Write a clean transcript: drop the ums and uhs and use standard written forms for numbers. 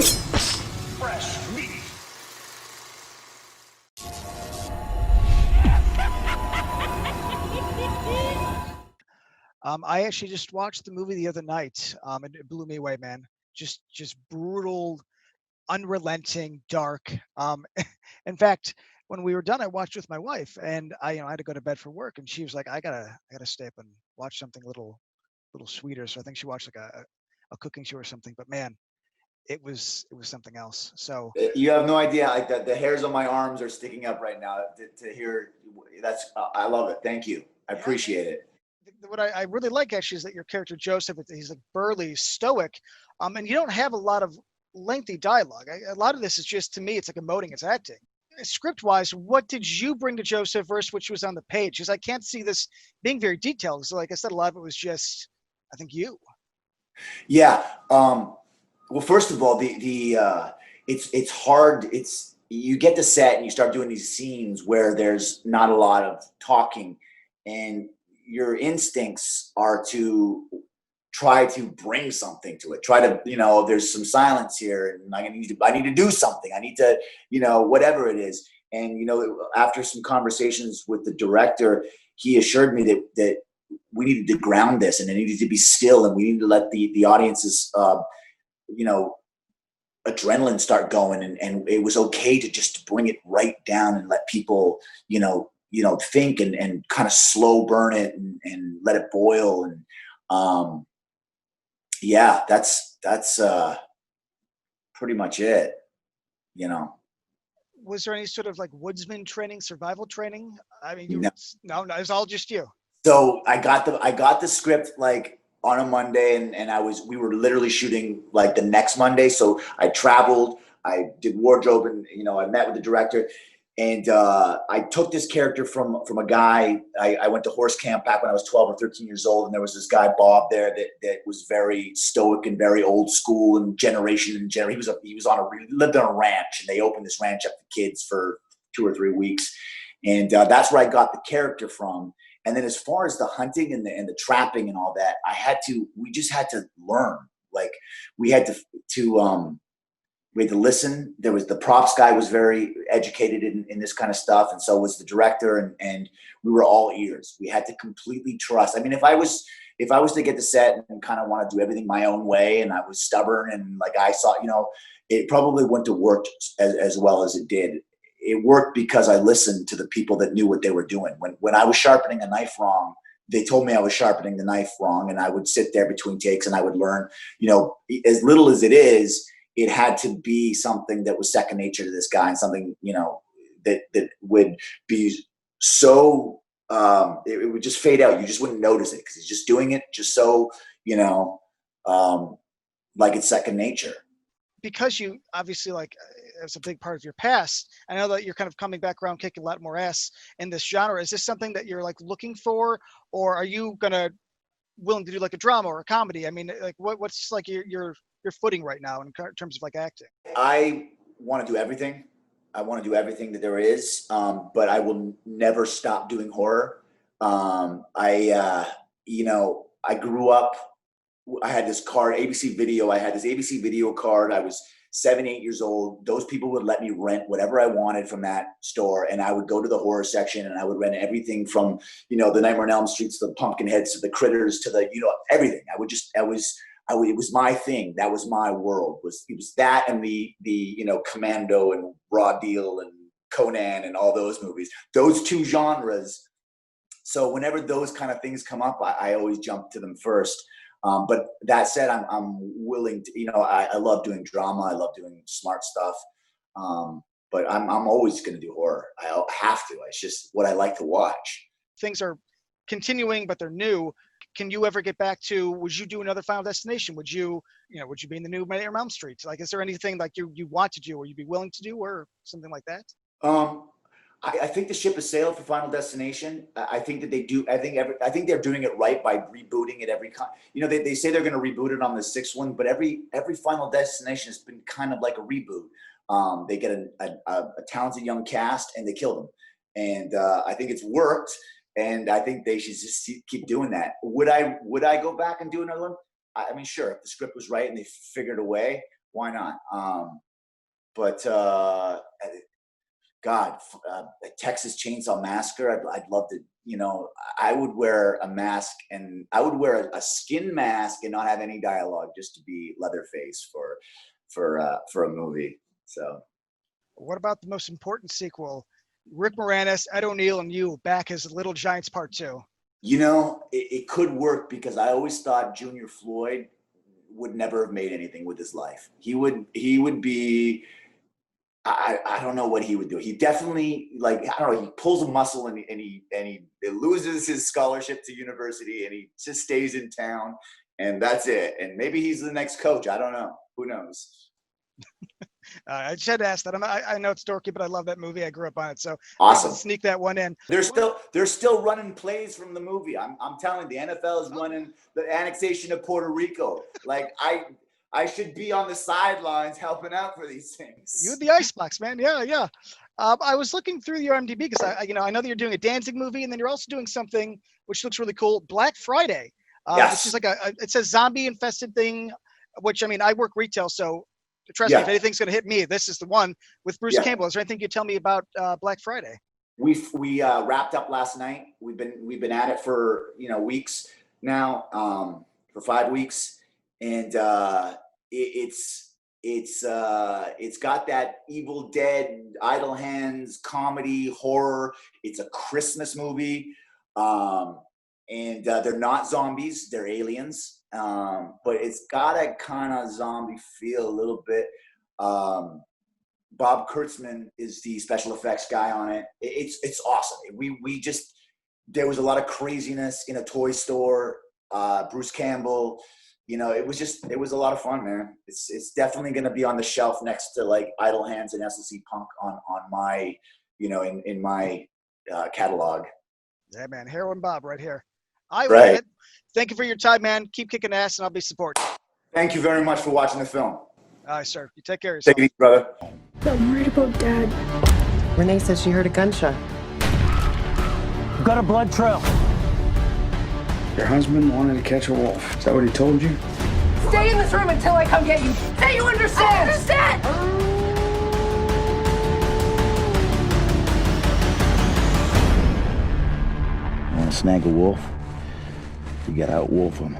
Fresh meat. I actually just watched the movie the other night, and it blew me away, man. Just brutal, unrelenting, dark. In fact, when we were done, I watched with my wife, and I had to go to bed for work, and she was like, "I gotta stay up and watch something little sweeter." So I think she watched like a cooking show or something. But man, it was something else. So You have no idea. Like the hairs on my arms are sticking up right now to hear. That's I love it. Thank you. I yeah, man. appreciate it. What I really like actually is that your character Joseph, he's like burly, stoic, and you don't have a lot of lengthy dialogue. A lot of this is just, to me, it's like emoting, it's acting. Script wise, what did you bring to Joseph versus what was on the page? Because I can't see this being very detailed. So, like I said, a lot of it was just, I think, you. Yeah. Well, first of all, it's hard. It's you get to set and you start doing these scenes where there's not a lot of talking, and your instincts are to try to bring something to it. Try to, there's some silence here, and I need to do something. I need to, whatever it is. And after some conversations with the director, he assured me that we needed to ground this, and it needed to be still, and we needed to let the audience's you know adrenaline start going, and it was okay to just bring it right down and let people think, and kind of slow burn it, and let it boil. And yeah, that's pretty much it, you know. Was there any sort of like woodsman training, survival training? I mean, No. no, it's all just you. So I got the script like on a Monday, and we were literally shooting like the next Monday. So I traveled, I did wardrobe, and I met with the director, and I took this character from a guy. I went to horse camp back when I was 12 or 13 years old, and there was this guy Bob there that was very stoic and very old school and generation and generation. He lived on a ranch, and they opened this ranch up to kids for 2 or 3 weeks, and that's where I got the character from. And then as far as the hunting and the trapping and all that, we just had to learn. Like we had we had to listen. There was the props guy was very educated in this kind of stuff, and so was the director, and we were all ears. We had to completely trust. I mean, if I was to get the set and kind of want to do everything my own way, and I was stubborn, and like I saw, it probably wouldn't have worked as well as it did. It worked because I listened to the people that knew what they were doing. When I was sharpening a knife wrong, they told me I was sharpening the knife wrong, and I would sit there between takes and I would learn. As little as it is, it had to be something that was second nature to this guy, and something that would be so it would just fade out. You just wouldn't notice it because he's just doing it just so like it's second nature. Because you obviously like it's a big part of your past. I know that you're kind of coming back around kicking a lot more ass in this genre. Is this something that you're like looking for, or are you gonna willing to do like a drama or a comedy? I mean, like what's like your footing right now in terms of like acting? I want to do everything. I want to do everything that there is, but I will never stop doing horror. I grew up. I had this card, ABC Video. I had this ABC Video card. I was 7, 8 years old. Those people would let me rent whatever I wanted from that store, and I would go to the horror section, and I would rent everything from the Nightmare on Elm Street to the Pumpkinheads to the Critters to the everything. It was my thing. That was my world. It was that and the Commando and Raw Deal and Conan and all those movies. Those two genres. So whenever those kind of things come up, I always jump to them first. But that said, I'm willing to. I love doing drama. I love doing smart stuff. But I'm always going to do horror. I have to. It's just what I like to watch. Things are continuing, but they're new. Can you ever get back to? Would you do another Final Destination? Would you be in the new Nightmare on Elm Street? Like, is there anything like you want to do, or you'd be willing to do, or something like that? Um, I think the ship has sailed for Final Destination. I think that they do. I think they're doing it right by rebooting it every. They say they're going to reboot it on the sixth one, but every Final Destination has been kind of like a reboot. They get a talented young cast and they kill them, and I think it's worked. And I think they should just keep doing that. Would I go back and do another one? I mean, sure, if the script was right and they figured a way. Why not? But God, Texas Chainsaw Massacre. I'd love to. You know, I would wear a mask, and I would wear a skin mask and not have any dialogue, just to be Leatherface for a movie. So, What about the most important sequel? Rick Moranis, Ed O'Neill, and you back as Little Giants Part 2. you know, it could work because I always thought Junior Floyd would never have made anything with his life. He would be. I don't know what he would do. He definitely, like, I don't know, he pulls a muscle and he loses his scholarship to university and he just stays in town and that's it. And maybe he's the next coach. I don't know. Who knows? I just had to ask that. I know it's dorky, but I love that movie. I grew up on it, so Awesome. Sneak that one in. They're still running plays from the movie. I'm telling you, the NFL is running the annexation of Puerto Rico. Like I should be on the sidelines helping out for these things. You had the icebox, man. Yeah. I was looking through your IMDb because I know that you're doing a Danzig movie, and then you're also doing something which looks really cool, Black Friday. Yes. Which is like it says zombie infested thing. Which, I mean, I work retail, so trust me, if anything's going to hit me, this is the one with Bruce Campbell. Is there anything you tell me about Black Friday? We wrapped up last night. We've been at it for weeks now, for 5 weeks. And it's got that Evil Dead, Idle Hands, comedy, horror. It's a Christmas movie, and they're not zombies; they're aliens. But it's got a kind of zombie feel a little bit. Bob Kurtzman is the special effects guy on it. It's awesome. There was a lot of craziness in a toy store. Bruce Campbell. It was a lot of fun, man. It's definitely going to be on the shelf next to like Idle Hands and SLC Punk on my, in my catalog. Yeah, man. Heroin Bob right here. I love it. Thank you for your time, man. Keep kicking ass and I'll be supporting. Thank you very much for watching the film. All right, sir. You take care of yourself. Take it easy, brother. I'm worried about Dad. Renee says she heard a gunshot. We've got a blood trail. Your husband wanted to catch a wolf. Is that what he told you? Stay in this room until I come get you. Say you understand. I understand. Want to snag a wolf? You gotta out-wolf him.